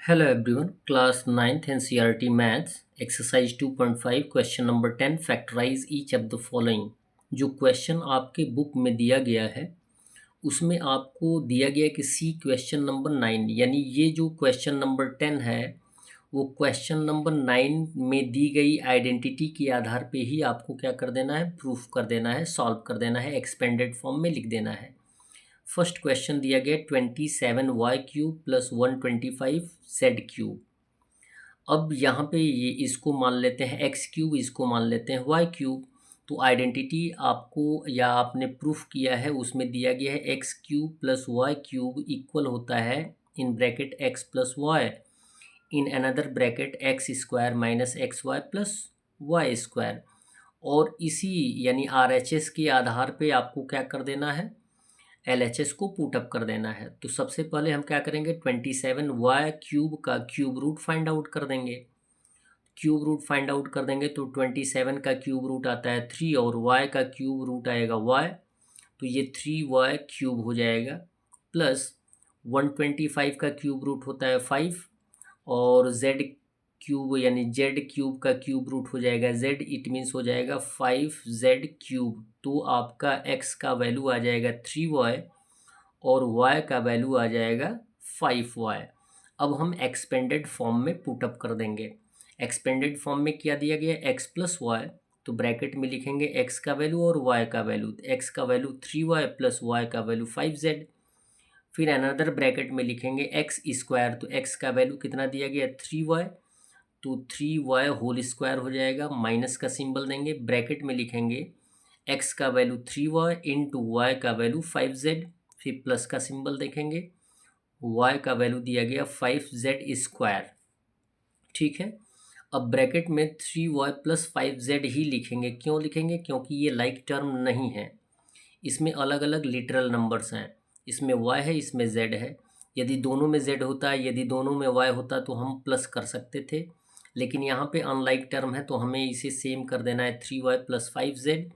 Hello everyone, class 9th NCERT Maths, exercise 2.5, question number 10, factorize each of the following। जो question आपके book में दिया गया है उसमें आपको दिया गया है कि सी क्वेश्चन नंबर 9, यानी ये जो क्वेश्चन नंबर 10 है वो क्वेश्चन नंबर 9 में दी गई आइडेंटिटी के आधार पे ही आपको क्या कर देना है, प्रूफ कर देना है, सॉल्व कर देना है, एक्सपेंडेड फॉर्म में लिख देना है। फर्स्ट क्वेश्चन दिया गया 27y³ प्लस 125z³। अब यहाँ पे ये इसको मान लेते हैं x³, इसको मान लेते हैं y³। तो आइडेंटिटी आपको या आपने प्रूफ किया है उसमें दिया गया है x³ प्लस y³ इक्वल होता है in bracket x plus y, in another bracket x² minus xy plus y²। और इसी यानी RHS के आधार पे आपको क्या कर देना है, LHS को पुटअप कर देना है। तो सबसे पहले हम क्या करेंगे, 27y³ का क्यूब रूट फाइंड आउट कर देंगे। क्यूब रूट फाइंड आउट कर देंगे तो 27 का क्यूब रूट आता है 3 और y का क्यूब रूट आएगा y, तो ये 3y³ हो जाएगा। प्लस 125 का क्यूब रूट होता है 5 और z³ यानी z³ का क्यूब रूट हो जाएगा z, इट मीन्स हो जाएगा 5z³। तो आपका x का वैल्यू आ जाएगा 3y और y का वैल्यू आ जाएगा 5y। अब हम एक्सपेंडेड फॉर्म में पुटअप कर देंगे। एक्सपेंडेड फॉर्म में क्या दिया गया x प्लस वाई, तो ब्रैकेट में लिखेंगे x का वैल्यू और y का वैल्यू। x का वैल्यू 3y प्लस y का वैल्यू 5z। फिर अनदर ब्रैकेट में लिखेंगे x², तो x का वैल्यू कितना दिया गया 3y, तो 3y होल स्क्वायर हो जाएगा, माइनस का सिंबल देंगे। ब्रैकेट में लिखेंगे x का वैल्यू 3y इंटू y का वैल्यू 5z, फिर प्लस का सिंबल देखेंगे, y का वैल्यू दिया गया 5z²। ठीक है, अब ब्रैकेट में 3y प्लस 5z ही लिखेंगे। क्यों लिखेंगे, क्योंकि ये लाइक टर्म नहीं है, इसमें अलग अलग लिटरल नंबर्स हैं। इसमें y है, इसमें z है। यदि दोनों में z होता, यदि दोनों में y होता तो हम प्लस कर सकते थे, लेकिन यहाँ पे अनलाइक टर्म है तो हमें इसे सेम कर देना है 3y प्लस 5z।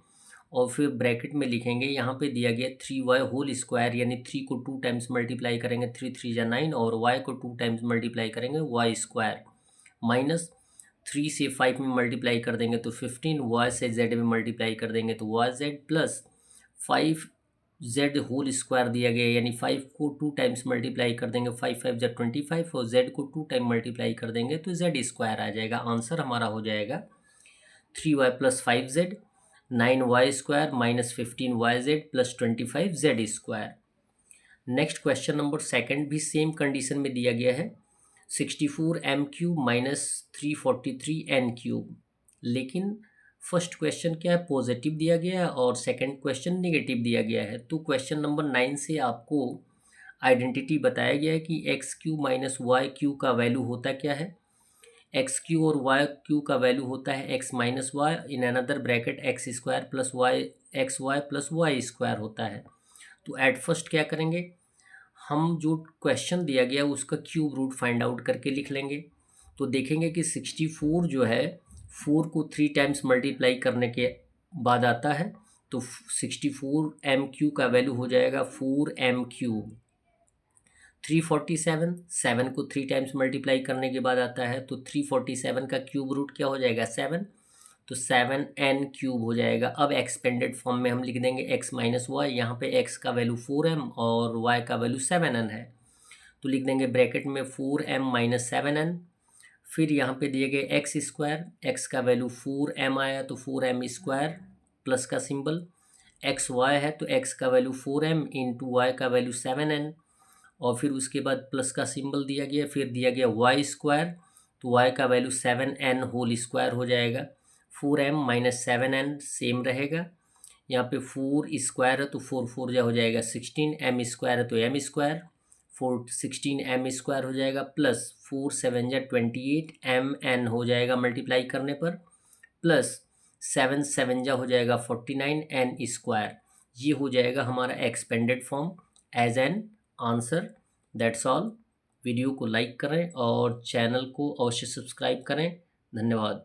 और फिर ब्रैकेट में लिखेंगे, यहाँ पे दिया गया 3y होल स्क्वायर, यानी 3 को 2 टाइम्स मल्टीप्लाई करेंगे 3 3 जा 9 और y को 2 टाइम्स मल्टीप्लाई करेंगे y², माइनस 3 से 5 में मल्टीप्लाई कर देंगे तो 15, y से z में मल्टीप्लाई कर देंगे तो yz plus 5z whole square दिया गया, यानी 5 को 2 टाइम्स मल्टीप्लाई कर देंगे 5 5 जा 25 और z को 2 टाइम मल्टीप्लाई कर देंगे तो z² आ जाएगा। आंसर हमारा हो जाएगा 3y plus 5z 9y² minus 15yz plus 25z²। Next question number second भी सेम कंडीशन में दिया गया है 64m³ माइनस 343n³। लेकिन फर्स्ट क्वेश्चन क्या है, पॉजिटिव दिया गया है और सेकंड क्वेश्चन नेगेटिव दिया गया है। तो क्वेश्चन नंबर 9 से आपको आइडेंटिटी बताया गया है कि x³ माइनस y³ का वैल्यू होता क्या है, x³ और y³ का वैल्यू होता है x minus y, in another bracket x² plus y xy plus y² होता है। तो एट फर्स्ट क्या करेंगे, हम जो क्वेश्चन दिया गया उसका क्यूब रूट फाइंड आउट करके लिख लेंगे। तो देखेंगे कि 64 जो है 4 को 3 टाइम्स मल्टीप्लाई करने के बाद आता है, तो 64m³ का वैल्यू हो जाएगा 4m³। 347, 7 को 3 टाइम्स मल्टीप्लाई करने के बाद आता है, तो 347 का क्यूब रूट क्या हो जाएगा 7, तो 7n³ हो जाएगा। अब एक्सपेंडेड फॉर्म में हम लिख देंगे x माइनस वाई, यहाँ पे x का वैल्यू 4m और y का वैल्यू 7n है, तो लिख देंगे ब्रैकेट में 4m माइनस 7n। फिर यहाँ पे दिए गए x², x का वैल्यू 4m आया तो 4m² प्लस का सिंबल, xy है तो x का वैल्यू 4m इंटू y का वैल्यू 7n और फिर उसके बाद प्लस का सिंबल दिया गया, फिर दिया गया y², तो y का वैल्यू 7n होल स्क्वायर हो जाएगा। 4m माइनस 7n सेम रहेगा, यहाँ पे 4² है तो 4 4 जा हो जाएगा 16, m² है तो m², 16m² हो जाएगा, प्लस 4 7 जा 28 mn हो जाएगा मल्टीप्लाई करने पर, प्लस 7 7 जा हो जाएगा 49 n²। ये हो जाएगा हमारा expanded form as an answer. That's all. Video को लाइक करें और चैनल को अवश्य सब्सक्राइब करें। धन्यवाद।